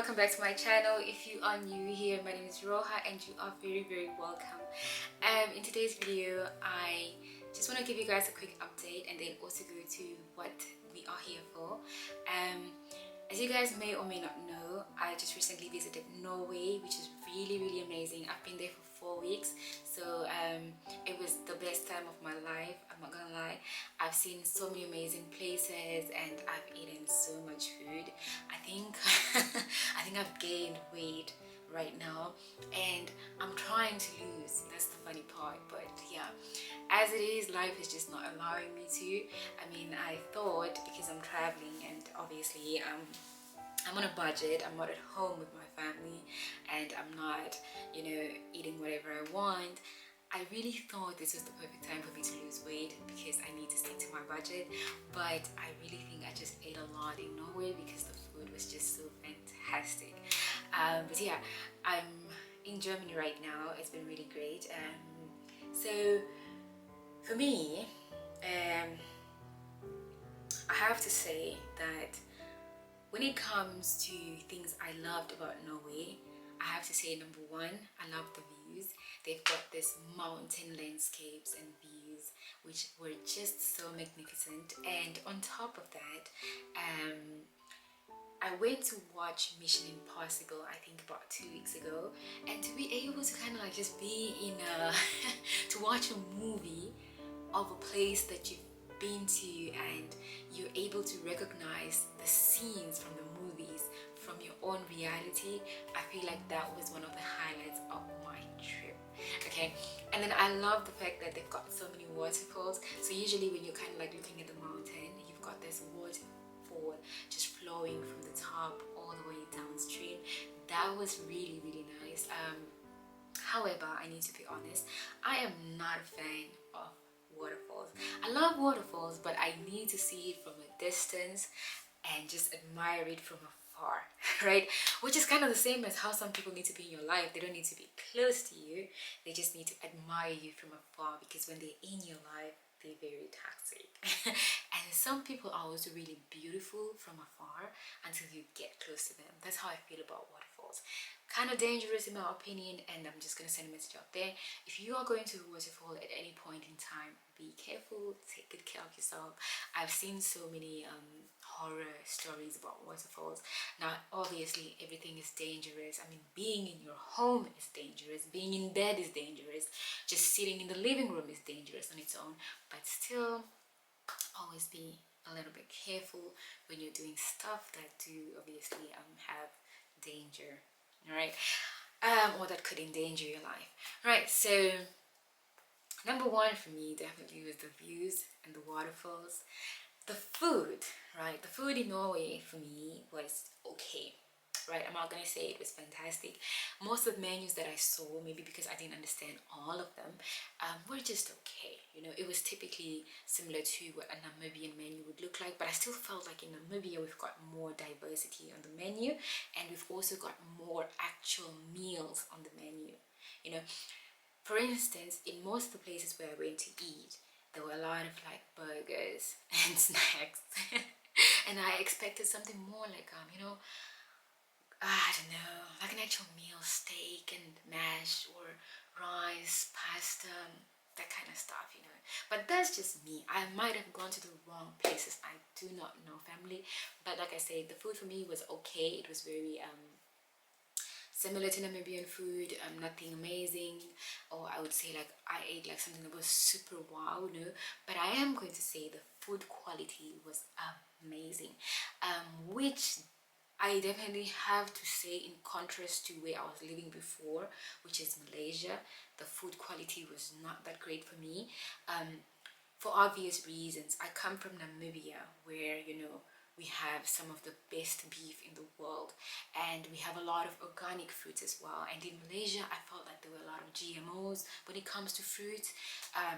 welcome back to my channel. If you are new here, my name is Roha and you are very welcome. In today's video, I just want to give you guys a quick update and then also go to what we are here for. As you guys may or may not know, I just recently visited Norway, which is really amazing. I've been there for 4 weeks, so it was the best time of my life. I'm not gonna lie. I've seen so many amazing places and I've eaten so much food. I think I've gained weight right now and I'm trying to lose. That's the funny part, but yeah, as it is, life is just not allowing me to. I mean, I thought because I'm traveling and obviously I'm on a budget, I'm not at home with my family and I'm not, you know, eating whatever I want. I really thought this was the perfect time for me to lose weight because I need to stick to my budget, but I really think I just ate a lot in Norway because the food was just so fantastic. But yeah, I'm in Germany right now. It's been really great. So for me, I have to say that when it comes to things I loved about Norway, I have to say number one, I love the views. They've got this mountain landscapes and views which were just so magnificent. And on top of that, I went to watch Mission Impossible, I think about 2 weeks ago, and to be able to kind of like just be in a to watch a movie of a place that you've been to and you're able to recognize the scenes from the movies from your own reality, I feel like that was one of the highlights of my trip. Okay, and then I love the fact that they've got so many waterfalls. So usually when you're kind of like looking at the mountain, you've got this waterfall just flowing from the top all the way downstream. That was really nice. However, I need to be honest, I am not a fan of waterfalls. I love waterfalls, but I need to see it from a distance and just admire it from afar, right? Which is kind of the same as how some people need to be in your life. They don't need to be close to you, they just need to admire you from afar, because when they're in your life, they're very toxic. And some people are also really beautiful from afar until you get close to them. That's how I feel about waterfalls. Kind of dangerous in my opinion, and I'm just gonna send a message out there. If you are going to a waterfall at any point in time, be careful, take good care of yourself. I've seen so many horror stories about waterfalls. Now obviously everything is dangerous. I mean, being in your home is dangerous, being in bed is dangerous, just sitting in the living room is dangerous on its own, but still always be a little bit careful when you're doing stuff that do obviously have danger, all right, or that could endanger your life. Right, so number one for me definitely was the views and the waterfalls. The food, right? The food in Norway for me was okay, right? I'm not gonna say it was fantastic. Most of the menus that I saw, maybe because I didn't understand all of them, were just okay. You know, it was typically similar to what a Namibian menu would look like, but I still felt like in Namibia we've got more diversity on the menu, and we've also got more actual meals on the menu. You know, for instance, in most of the places where I went to eat, there were a lot of like burgers and snacks. And I expected something more like, you know, I don't know, like an actual meal, steak and mash or rice, pasta, that kind of stuff, you know. But that's just me. I might have gone to the wrong places. I do not know, family. But like I said, the food for me was okay. It was very similar to Namibian food, nothing amazing, or I would say like I ate like something that was super wow, no. But I am going to say the food quality was amazing, which I definitely have to say in contrast to where I was living before, which is Malaysia. The food quality was not that great for me, for obvious reasons. I come from Namibia, where, you know, we have some of the best beef in the world, and we have a lot of organic fruits as well. And in Malaysia, I felt like there were a lot of GMOs when it comes to fruits,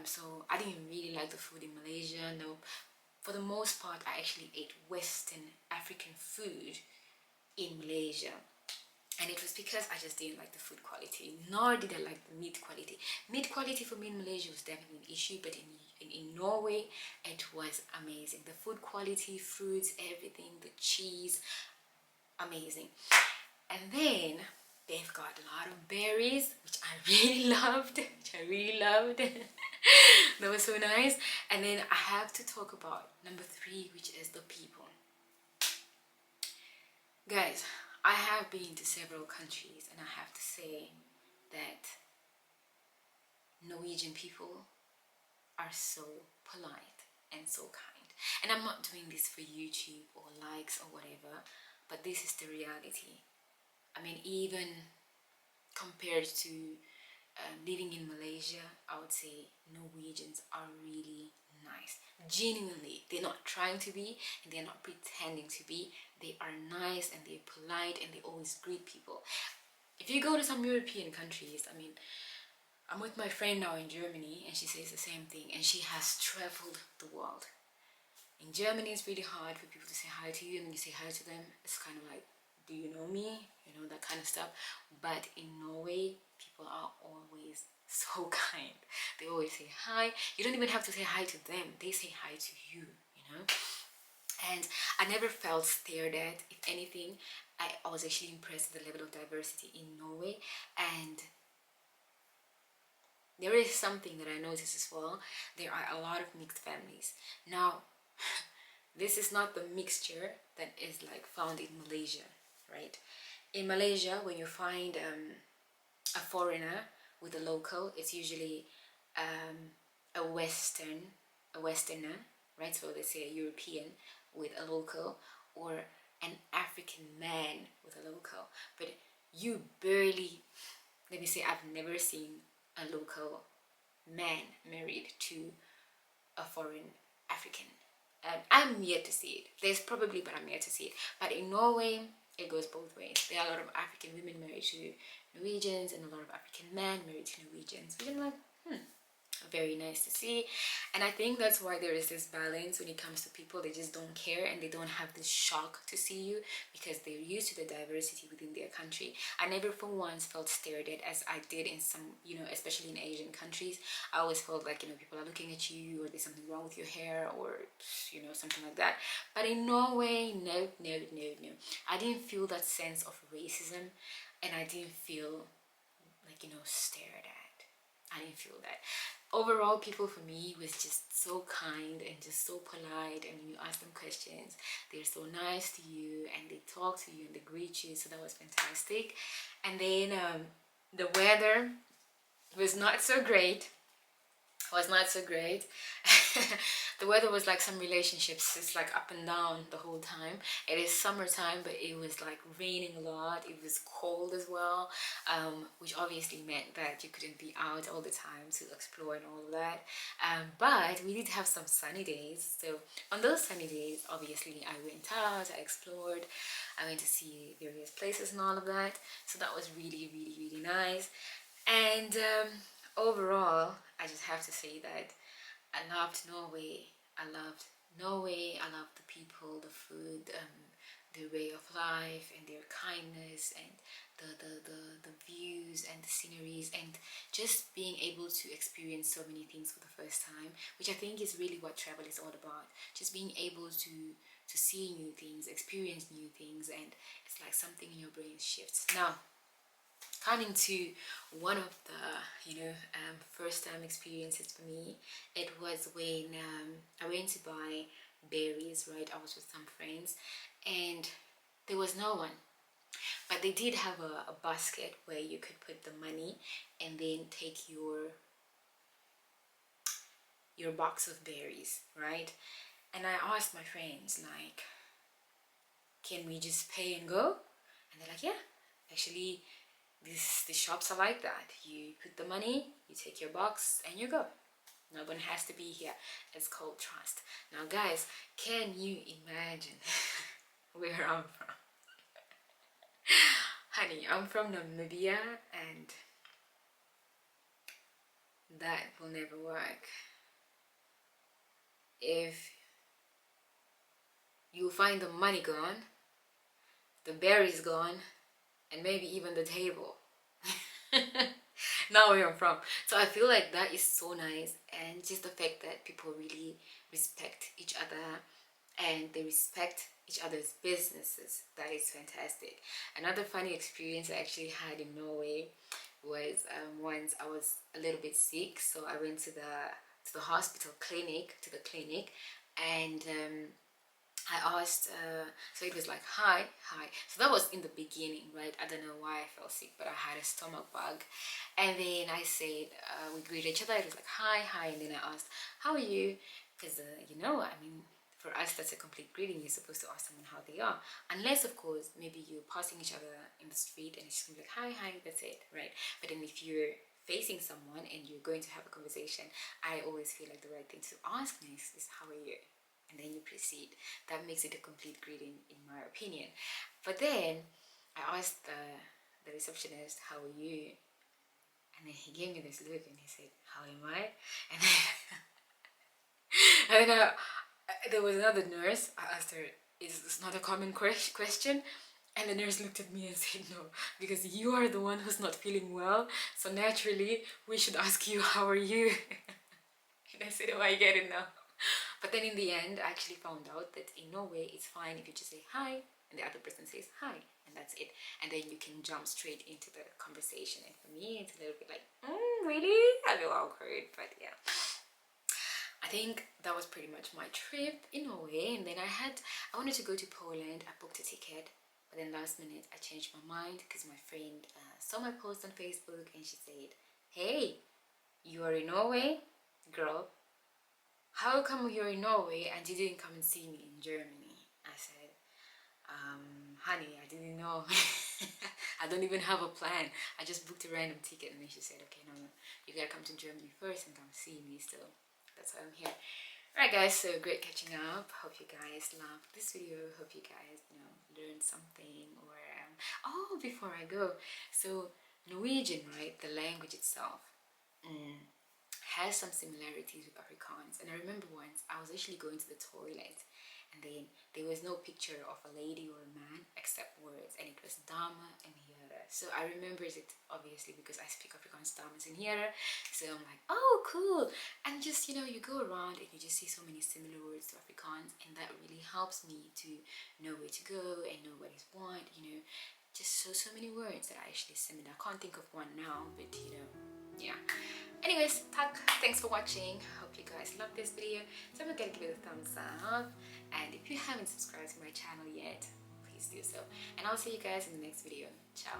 so I didn't really like the food in Malaysia. No, for the most part, I actually ate Western African food in Malaysia, and it was because I just didn't like the food quality, nor did I like the meat quality. Meat quality for me in Malaysia was definitely an issue, but in Norway, it was amazing. The food quality, fruits, everything, the cheese, amazing. And then they've got a lot of berries, which I really loved. That was so nice. And then I have to talk about number 3, which is the people. Guys, I have been to several countries, and I have to say that Norwegian people are so polite and so kind. And I'm not doing this for YouTube or likes or whatever, but this is the reality. I mean, even compared to living in Malaysia, I would say Norwegians are really nice. Genuinely, they're not trying to be and they're not pretending to be. They are nice and they're polite and they always greet people. If you go to some European countries, I mean, I'm with my friend now in Germany and she says the same thing, and she has traveled the world. In Germany, it's really hard for people to say hi to you, and when you say hi to them, it's kind of like, do you know me? You know, that kind of stuff. But in Norway, people are always so kind. They always say hi. You don't even have to say hi to them. They say hi to you, you know. And I never felt stared at. If anything, I was actually impressed with the level of diversity in Norway. And there is something that I noticed as well. There are a lot of mixed families. Now, this is not the mixture that is like found in Malaysia, right? In Malaysia, when you find a foreigner with a local, it's usually a Westerner, right? So let's say a European with a local, or an African man with a local. But you barely, let me say, I've never seen a local man married to a foreign African. I'm yet to see it. There's probably, but I'm yet to see it. But in Norway, it goes both ways. There are a lot of African women married to Norwegians and a lot of African men married to Norwegians. Which I'm like, very nice to see. And I think that's why there is this balance when it comes to people. They just don't care and they don't have this shock to see you because they're used to the diversity within their country. I never for once felt stared at as I did in some, you know, especially in Asian countries. I always felt like, you know, people are looking at you, or there's something wrong with your hair, or, you know, something like that. But in Norway, no. I didn't feel that sense of racism, and I didn't feel like, you know, stared at. I didn't feel that. Overall, people for me was just so kind and just so polite, and when you ask them questions, they're so nice to you and they talk to you and they greet you, so that was fantastic. And then the weather was not so great. The weather was like some relationships. It's like up and down the whole time. It is summertime, but it was like raining a lot. It was cold as well, which obviously meant that you couldn't be out all the time to explore and all of that. But we did have some sunny days. So on those sunny days, obviously I went out, I explored, I went to see various places and all of that. So that was really nice. And overall, I just have to say that I loved Norway. I loved the people, the food, their way of life, and their kindness, and the views and the sceneries, and just being able to experience so many things for the first time, which I think is really what travel is all about. Just being able to see new things, experience new things, and it's like something in your brain shifts. Now, coming to one of the, you know, first time experiences for me, it was when I went to buy berries, right? I was with some friends and there was no one, but they did have a basket where you could put the money and then take your box of berries, right? And I asked my friends, like, can we just pay and go? And they're like, yeah, actually the shops are like that. You put the money, you take your box, and you go. No one has to be here. It's called trust. Now, guys, can you imagine where I'm from? Honey, I'm from Namibia, and that will never work. If you find the money gone, the berries gone, and maybe even the table. Now where I'm from. So I feel like that is so nice, and just the fact that people really respect each other, and they respect each other's businesses. That is fantastic. Another funny experience I actually had in Norway was once I was a little bit sick, so I went to the hospital clinic, and I asked, so it was like, hi, hi. So that was in the beginning, right? I don't know why I felt sick, but I had a stomach bug. And then I said, we greeted each other. It was like, hi, hi. And then I asked, how are you? Because, you know, I mean, for us, that's a complete greeting. You're supposed to ask someone how they are. Unless, of course, maybe you're passing each other in the street and it's just gonna be like, hi, hi, that's it, right? But then if you're facing someone and you're going to have a conversation, I always feel like the right thing to ask next is, how are you? And then you proceed. That makes it a complete greeting, in my opinion. But then I asked the receptionist, how are you? And then he gave me this look and he said, how am I? And then, and then there was another nurse. I asked her, is this not a common question? And the nurse looked at me and said, no, because you are the one who's not feeling well, so naturally we should ask you, how are you? And I said, oh, I get it now. But then in the end, I actually found out that in Norway, it's fine if you just say hi and the other person says hi, and that's it. And then you can jump straight into the conversation. And for me, it's a little bit like, really? I feel awkward, but yeah. I think that was pretty much my trip in Norway. And then I wanted to go to Poland. I booked a ticket, but then last minute I changed my mind because my friend saw my post on Facebook and she said, hey, you are in Norway, girl. How come you're in Norway and you didn't come and see me in Germany? I said, honey, I didn't know. I don't even have a plan. I just booked a random ticket. And then she said, okay, no, you gotta come to Germany first and come see me. So that's why I'm here. Alright guys, so great catching up. Hope you guys loved this video. Hope you guys, learned something. Or oh, before I go, so Norwegian, right, the language itself, has some similarities with Afrikaans. And I remember once I was actually going to the toilet and then there was no picture of a lady or a man except words, and it was Dama and Hiara. So I remembered it obviously because I speak Afrikaans, Damas and Hiara. So I'm like, oh cool. And just, you go around and you just see so many similar words to Afrikaans, and that really helps me to know where to go and know what is what, just so many words that are actually similar. I can't think of one now, but yeah. Anyways, thanks for watching. Hope you guys love this video. Don't forget to give it a thumbs up, and if you haven't subscribed to my channel yet, please do so, and I'll see you guys in the next video. Ciao.